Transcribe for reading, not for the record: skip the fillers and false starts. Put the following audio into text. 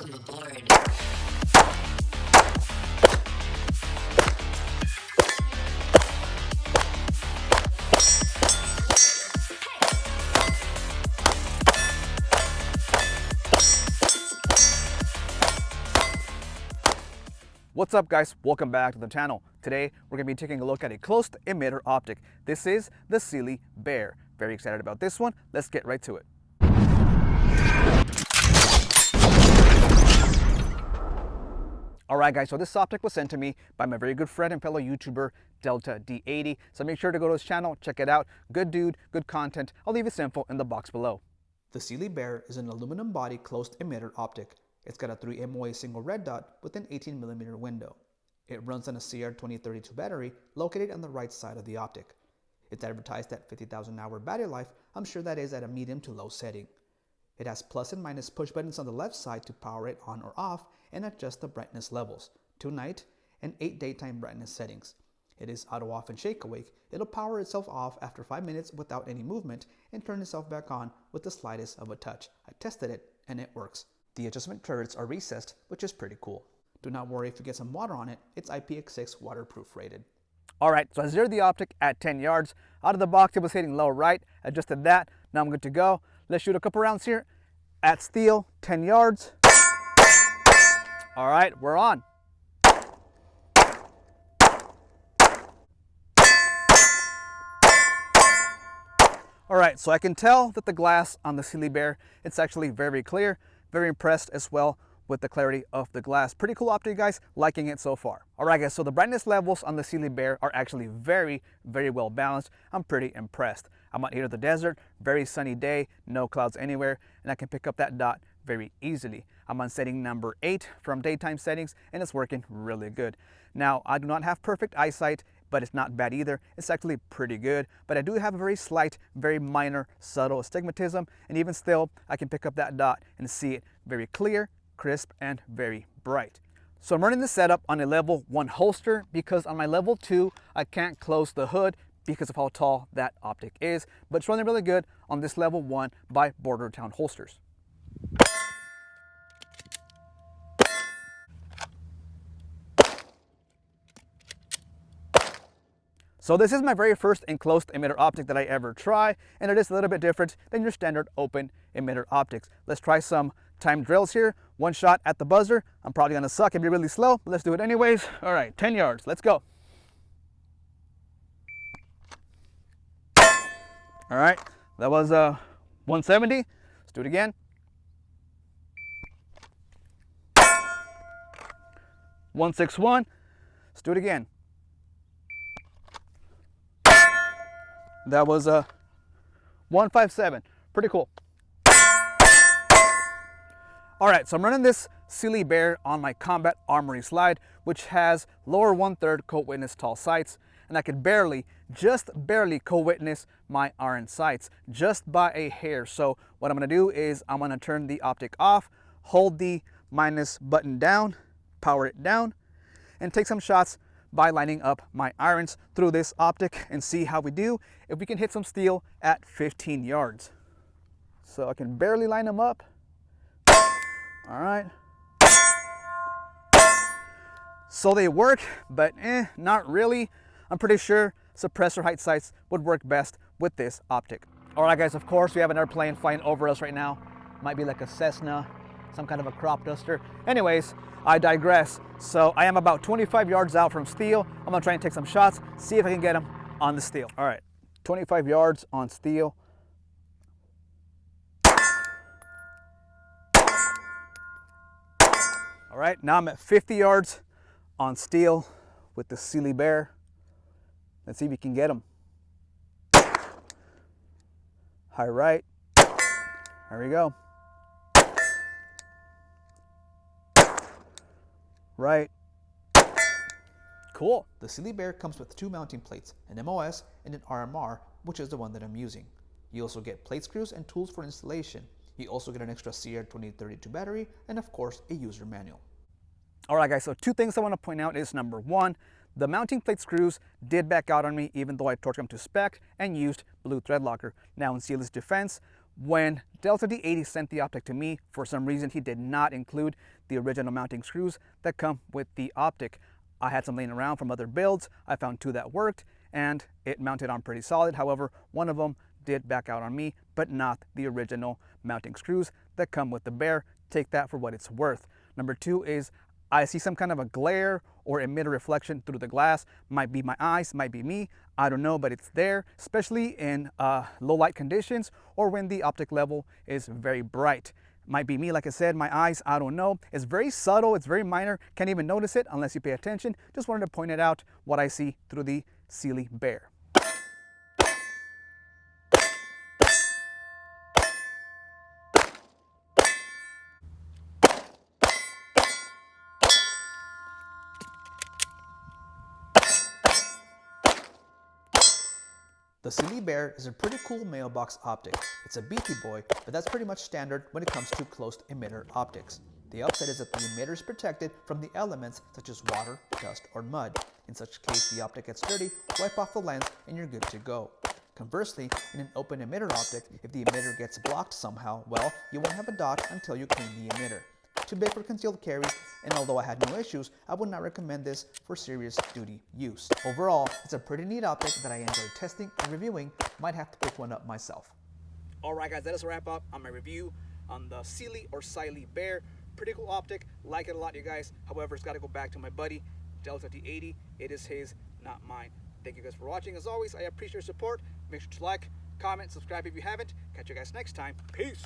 Welcome aboard. What's up guys, welcome back to the channel. Today we're going to be taking a look at a closed emitter optic. This is the Cyelee BEAR. Very excited about this one. Let's get right to it. Alright guys, so this optic was sent to me by my very good friend and fellow YouTuber Delta D80. So make sure to go to his channel, check it out. Good dude, good content. I'll leave his info in the box below. The Cyelee BEAR is an aluminum body closed emitter optic. It's got a 3 MOA single red dot with an 18mm window. It runs on a CR2032 battery located on the right side of the optic. It's advertised at 50,000 hour battery life. I'm sure that is at a medium to low setting. It has plus and minus push buttons on the left side to power it on or off and adjust the brightness levels, 2 night and 8 daytime brightness settings. It is auto off and shake awake. It'll power itself off after 5 minutes without any movement and turn itself back on with the slightest of a touch. I tested it and it works. The adjustment turrets are recessed, which is pretty cool. Do not worry if you get some water on it, it's Ipx6 Waterproof rated. Alright, so I zeroed the optic at 10 yards. Out of the box it was hitting low right, adjusted that, now I'm good to go. Let's shoot a couple rounds here. At steel, 10 yards. Alright, we're on. Alright, so I can tell that the glass on the Cyelee BEAR, it's actually very clear. Very impressed as well with the clarity of the glass. Pretty cool optic guys, liking it so far. Alright guys, so the brightness levels on the Cyelee BEAR are actually very well balanced. I'm pretty impressed. I'm out here in the desert, very sunny day, no clouds anywhere, and I can pick up that dot very easily. I'm on setting number 8 from daytime settings and it's working really good. Now, I do not have perfect eyesight, but it's not bad either. It's actually pretty good, but I do have a very slight, very minor, subtle astigmatism, and even still, I can pick up that dot and see it very clear, crisp, and very bright. So I'm running this setup on a level 1 holster because on my level 2, I can't close the hood because of how tall that optic is, but it's running really good on this level 1 by Bordertown holsters. So this is my very first enclosed emitter optic that I ever try, and it is a little bit different than your standard open emitter optics. Let's try some timed drills here. 1 shot at the buzzer. I'm probably gonna suck and be really slow, but let's do it anyways. All right, 10 yards, let's go. All right, that was 170. Let's do it again. 161. Let's do it again. That was 157. Pretty cool. Alright, so I'm running this Cyelee BEAR on my Combat Armory slide, which has lower 1/3 co-witness tall sights, and I could just barely co-witness my iron sights, just by a hair. So what I'm going to do is I'm going to turn the optic off, hold the minus button down, power it down, and take some shots by lining up my irons through this optic and see how we do if we can hit some steel at 15 yards. So I can barely line them up. All right. So they work, but not really. I'm pretty sure suppressor height sights would work best with this optic. All right guys, of course we have an airplane flying over us right now. Might be like a Cessna, some kind of a crop duster. Anyways, I digress. So I am about 25 yards out from steel. I'm gonna try and take some shots, see if I can get them on the steel. All right, 25 yards on steel. All right, now I'm at 50 yards on steel with the Cyelee BEAR. Let's see if we can get them. High right. There we go. Right. Cool. The Cyelee BEAR comes with 2 mounting plates, an MOS and an RMR, which is the one that I'm using. You also get plate screws and tools for installation. You also get an extra CR2032 battery and of course a user manual. Alright guys, so 2 things I want to point out is number 1, the mounting plate screws did back out on me even though I torqued them to spec and used blue thread locker. Now in Cyelee's defense, When Delta D80 sent the Optic to me, for some reason he did not include the original mounting screws that come with the Optic. I had some laying around from other builds. I found 2 that worked and it mounted on pretty solid. However, one of them did back out on me, but not the original mounting screws that come with the Bear. Take that for what it's worth. Number 2 is I see some kind of a glare or emitter reflection through the glass. Might be my eyes, might be me, I don't know, but it's there, especially in low light conditions or when the optic level is very bright. Might be me, like I said, my eyes, I don't know. It's very subtle, it's very minor, can't even notice it unless you pay attention. Just wanted to point it out, what I see through the Cyelee BEAR. The Cyelee BEAR is a pretty cool mailbox optic. It's a beefy boy, but that's pretty much standard when it comes to closed emitter optics. The upside is that the emitter is protected from the elements such as water, dust, or mud. In such case, the optic gets dirty, wipe off the lens, and you're good to go. Conversely, in an open emitter optic, if the emitter gets blocked somehow, well, you won't have a dot until you clean the emitter. Too big for concealed carry, and although I had no issues, I would not recommend this for serious duty use. Overall, it's a pretty neat optic that I enjoy testing and reviewing. Might have to pick one up myself. Alright guys, that is a wrap up on my review on the Cyelee or Cyelee BEAR. Pretty cool optic, like it a lot you guys. However, it's got to go back to my buddy, Delta D80. It is his, not mine. Thank you guys for watching. As always, I appreciate your support. Make sure to like, comment, subscribe if you haven't. Catch you guys next time. Peace.